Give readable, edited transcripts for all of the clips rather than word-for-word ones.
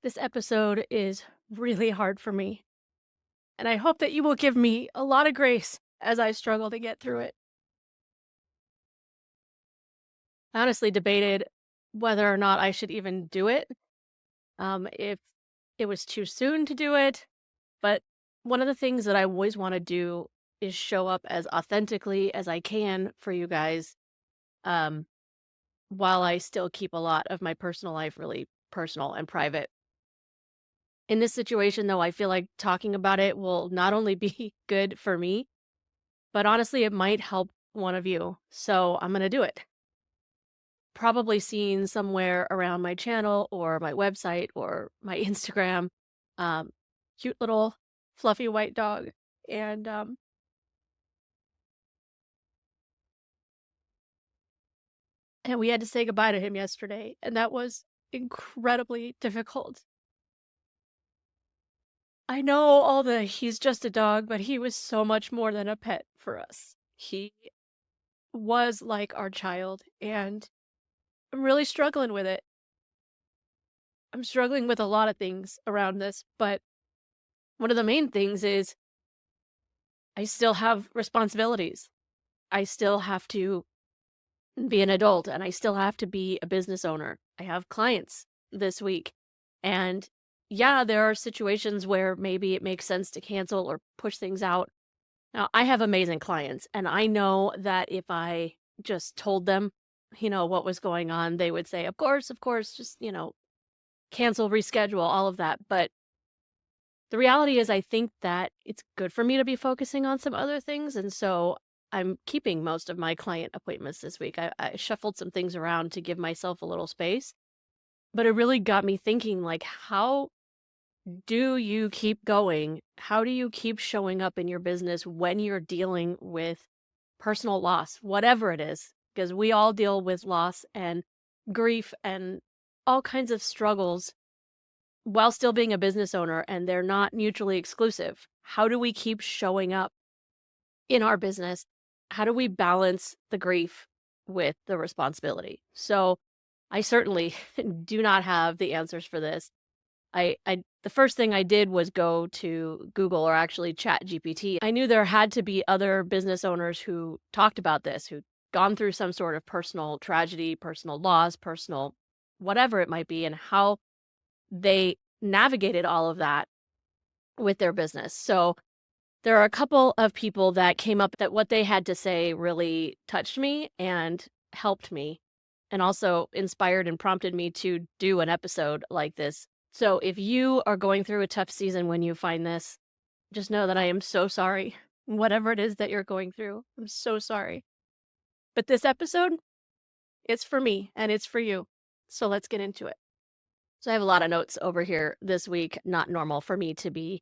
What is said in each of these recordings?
This episode is really hard for me, and I hope that you will give me a lot of grace as I struggle to get through it. I honestly debated whether or not I should even do it, if it was too soon to do it, but one of the things that I always want to do is show up as authentically as I can for you guys, um, while I still keep a lot of my personal life really personal and private. In this situation, though, I feel like talking about it will not only be good for me, but honestly, it might help one of you. So I'm going to do it. Probably seen somewhere around my channel or my website or my Instagram. Um, Cute little fluffy white dog. And and we had to say goodbye to him yesterday, and that was incredibly difficult. I know all the he's just a dog, but he was so much more than a pet for us. He was like our child, and I'm really struggling with it. I'm struggling with a lot of things around this, but one of the main things is I still have responsibilities. I still have to be an adult and I still have to be a business owner. I have clients this week. And yeah, there are situations where maybe it makes sense to cancel or push things out. Now, I have amazing clients, and I know that if I just told them, what was going on, they would say, of course, just, cancel, reschedule, all of that. But the reality is I think that it's good for me to be focusing on some other things, and so I'm keeping most of my client appointments this week. I shuffled some things around to give myself a little space, but it really got me thinking, like, how do you keep going? How do you keep showing up in your business when you're dealing with personal loss, whatever it is? Because we all deal with loss and grief and all kinds of struggles while still being a business owner, and they're not mutually exclusive. How do we keep showing up in our business? How do we balance the grief with the responsibility? So I certainly do not have the answers for this. I the first thing I did was go to Google, or actually Chat GPT. I knew there had to be other business owners who talked about this, who'd gone through some sort of personal tragedy, personal loss, personal whatever it might be, and how they navigated all of that with their business. So there are a couple of people that came up that what they had to say really touched me and helped me, and also inspired and prompted me to do an episode like this. So if you are going through a tough season when you find this, just know that I am so sorry. Whatever it is that you're going through, I'm so sorry. But this episode, it's for me and it's for you. So let's get into it. So I have a lot of notes over here this week. Not normal for me to be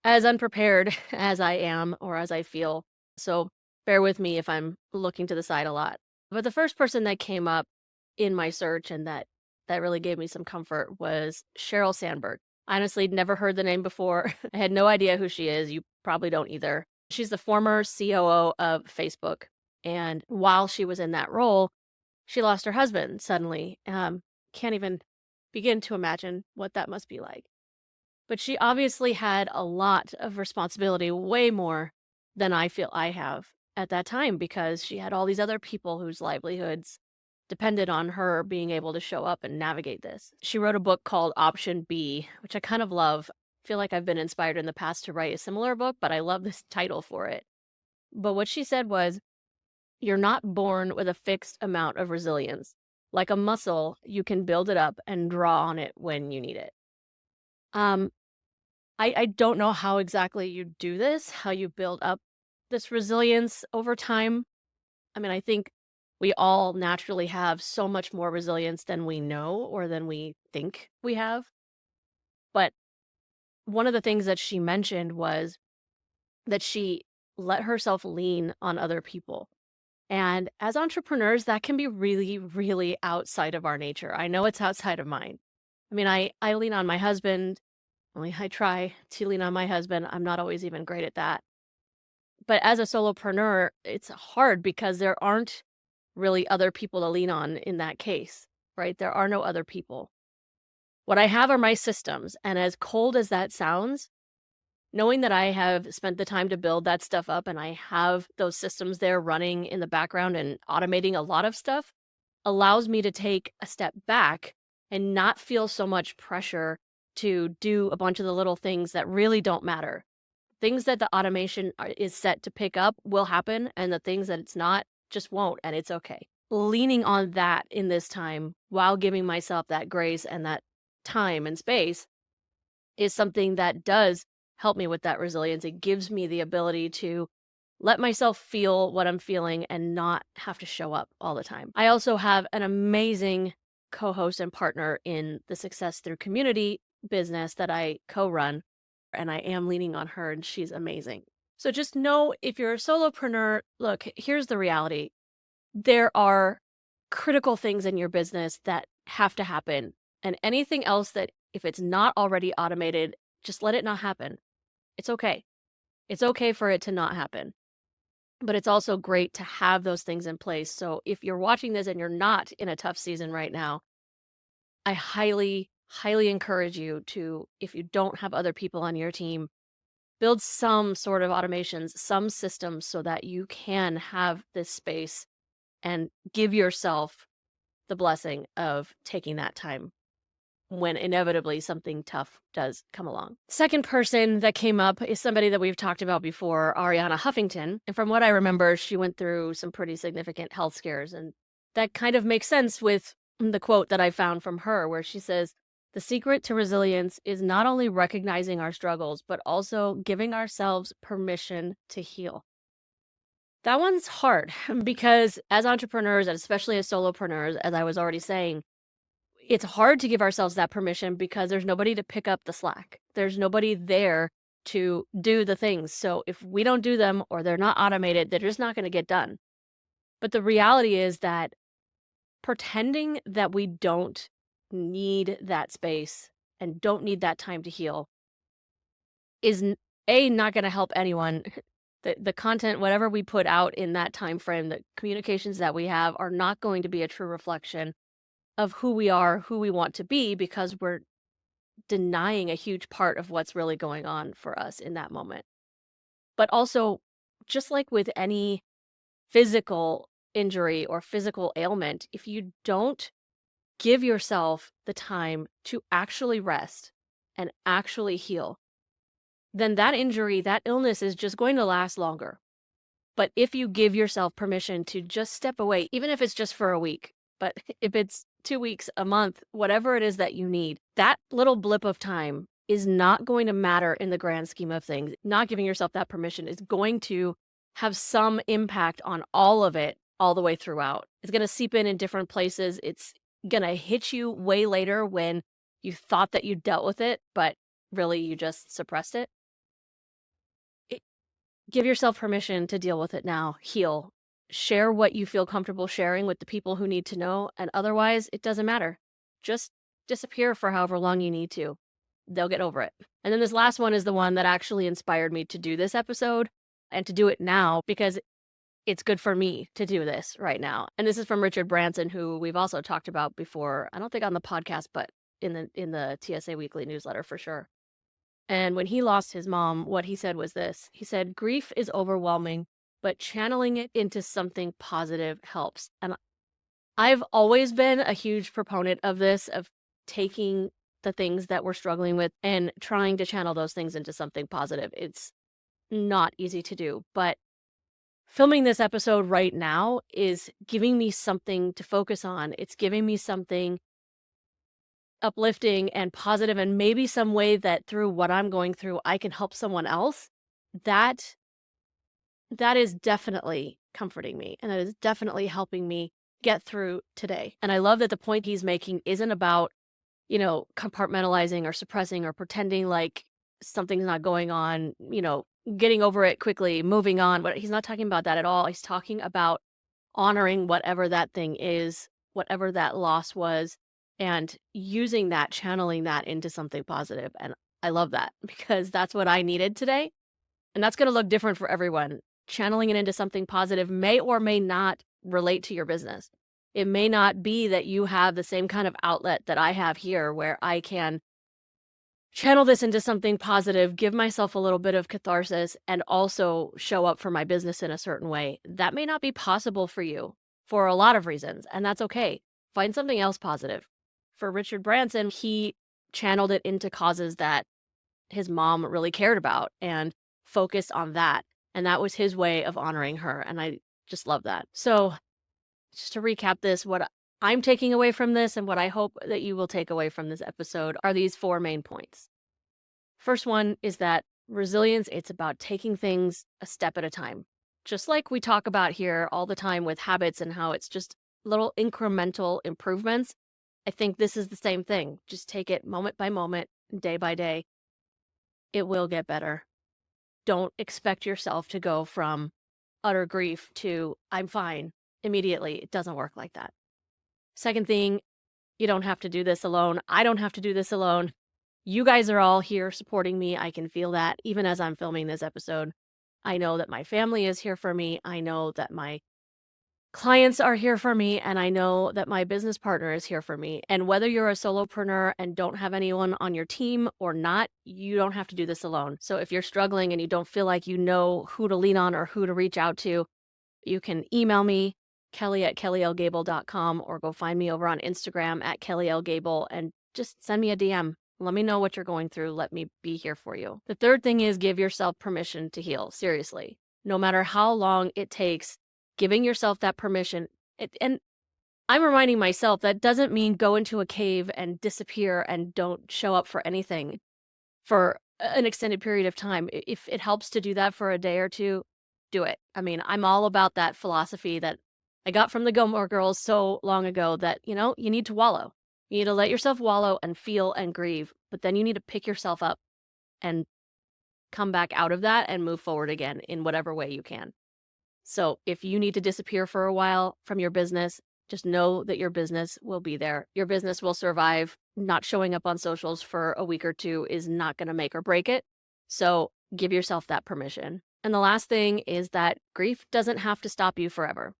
as unprepared as I am or as I feel. So bear with me if I'm looking to the side a lot. But the first person that came up in my search and that really gave me some comfort was Sheryl Sandberg. I honestly never heard the name before. I had no idea who she is. You probably don't either. She's the former COO of Facebook. And while she was in that role, she lost her husband suddenly. Can't even begin to imagine what that must be like. But she obviously had a lot of responsibility, way more than I feel I have at that time, because she had all these other people whose livelihoods depended on her being able to show up and navigate this. She wrote a book called Option B, which I kind of love. I feel like I've been inspired in the past to write a similar book, but I love this title for it. But what she said was, you're not born with a fixed amount of resilience. Like a muscle, you can build it up and draw on it when you need it. Um, I don't know how exactly you do this, how you build up this resilience over time. I mean, I think we all naturally have so much more resilience than we know or than we think we have. But one of the things that she mentioned was that she let herself lean on other people. And as entrepreneurs, that can be really, really outside of our nature. I know it's outside of mine. I mean, I lean on my husband. I try to lean on my husband. I'm not always even great at that. But as a solopreneur, it's hard because there aren't really other people to lean on in that case, right? There are no other people. What I have are my systems, and as cold as that sounds, knowing that I have spent the time to build that stuff up and I have those systems there running in the background and automating a lot of stuff allows me to take a step back and not feel so much pressure to do a bunch of the little things that really don't matter. Things that the automation is set to pick up will happen, and the things that it's not just won't, and it's okay. Leaning on that in this time while giving myself that grace and that time and space is something that does help me with that resilience. It gives me the ability to let myself feel what I'm feeling and not have to show up all the time. I also have an amazing co-host and partner in the Success Through Community business that I co-run, and I am leaning on her, and she's amazing. So just know, if you're a solopreneur, look, here's the reality. There are critical things in your business that have to happen, and anything else that, if it's not already automated, just let it not happen. It's okay. It's okay for it to not happen. But it's also great to have those things in place. So if you're watching this and you're not in a tough season right now, I highly, highly encourage you to, if you don't have other people on your team, build some sort of automations, some systems so that you can have this space and give yourself the blessing of taking that time when inevitably something tough does come along. Second person that came up is somebody that we've talked about before, Arianna Huffington. And from what I remember, she went through some pretty significant health scares. And that kind of makes sense with the quote that I found from her, where she says, "The secret to resilience is not only recognizing our struggles, but also giving ourselves permission to heal." That one's hard because as entrepreneurs, and especially as solopreneurs, as I was already saying, it's hard to give ourselves that permission because there's nobody to pick up the slack. There's nobody there to do the things. So if we don't do them or they're not automated, they're just not going to get done. But the reality is that pretending that we don't need that space and don't need that time to heal is not going to help anyone. The content, whatever we put out in that time frame, the communications that we have are not going to be a true reflection of who we are, who we want to be, because we're denying a huge part of what's really going on for us in that moment. But also, just like with any physical injury or physical ailment, if you don't give yourself the time to actually rest and actually heal, then that injury, that illness is just going to last longer. But if you give yourself permission to just step away, even if it's just for a week, but if it's 2 weeks, a month, whatever it is that you need, that little blip of time is not going to matter in the grand scheme of things. Not giving yourself that permission is going to have some impact on all of it all the way throughout. It's going to seep in different places. It's going to hit you way later when you thought that you dealt with it, but really you just suppressed it. Give yourself permission to deal with it now. Heal. Share what you feel comfortable sharing with the people who need to know, and otherwise, it doesn't matter. Just disappear for however long you need to. They'll get over it. And then this last one is the one that actually inspired me to do this episode and to do it now, because it's good for me to do this right now. And this is from Richard Branson, who we've also talked about before. I don't think on the podcast, but in the TSA Weekly newsletter for sure. And when he lost his mom, what he said was this. He said, "Grief is overwhelming, but channeling it into something positive helps." And I've always been a huge proponent of this, of taking the things that we're struggling with and trying to channel those things into something positive. It's not easy to do, but filming this episode right now is giving me something to focus on. It's giving me something uplifting and positive, and maybe some way that through what I'm going through, I can help someone else. That is definitely comforting me, and that is definitely helping me get through today. And I love that the point he's making isn't about, compartmentalizing or suppressing or pretending like something's not going on, getting over it quickly, moving on. But he's not talking about that at all. He's talking about honoring whatever that thing is, whatever that loss was, and using that, channeling that into something positive. And I love that because that's what I needed today. And that's going to look different for everyone. Channeling it into something positive may or may not relate to your business. It may not be that you have the same kind of outlet that I have here where I can channel this into something positive, give myself a little bit of catharsis, and also show up for my business in a certain way. That may not be possible for you for a lot of reasons, and that's okay. Find something else positive. For Richard Branson, he channeled it into causes that his mom really cared about and focused on that. And that was his way of honoring her. And I just love that. So, just to recap this, what I'm taking away from this and what I hope that you will take away from this episode are these 4 main points. First one is that resilience, it's about taking things a step at a time. Just like we talk about here all the time with habits and how it's just little incremental improvements, I think this is the same thing. Just take it moment by moment, day by day. It will get better. Don't expect yourself to go from utter grief to I'm fine immediately. It doesn't work like that. Second thing, you don't have to do this alone. I don't have to do this alone. You guys are all here supporting me. I can feel that even as I'm filming this episode. I know that my family is here for me. I know that my clients are here for me, and I know that my business partner is here for me. And whether you're a solopreneur and don't have anyone on your team or not, you don't have to do this alone. So if you're struggling and you don't feel like you know who to lean on or who to reach out to, you can email me, kelly@kellylgable.com, or go find me over on Instagram @kellylgable and just send me a DM. Let me know what you're going through. Let me be here for you. The third thing is give yourself permission to heal. Seriously. No matter how long it takes, giving yourself that permission. And I'm reminding myself that doesn't mean go into a cave and disappear and don't show up for anything for an extended period of time. If it helps to do that for a day or two, do it. I mean, I'm all about that philosophy that I got from the Gilmore Girls so long ago that, you need to wallow. You need to let yourself wallow and feel and grieve, but then you need to pick yourself up and come back out of that and move forward again in whatever way you can. So if you need to disappear for a while from your business, just know that your business will be there. Your business will survive. Not showing up on socials for a week or two is not going to make or break it. So give yourself that permission. And the last thing is that grief doesn't have to stop you forever.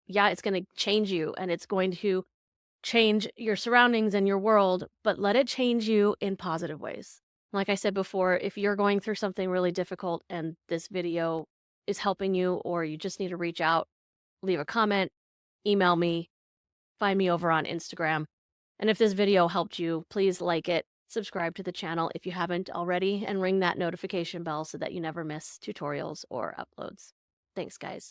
Yeah, it's going to change you and it's going to change your surroundings and your world, but let it change you in positive ways. Like I said before, if you're going through something really difficult and this video is helping you, or you just need to reach out, leave a comment, email me, find me over on Instagram. And if this video helped you, please like it, subscribe to the channel if you haven't already, and ring that notification bell so that you never miss tutorials or uploads. Thanks, guys.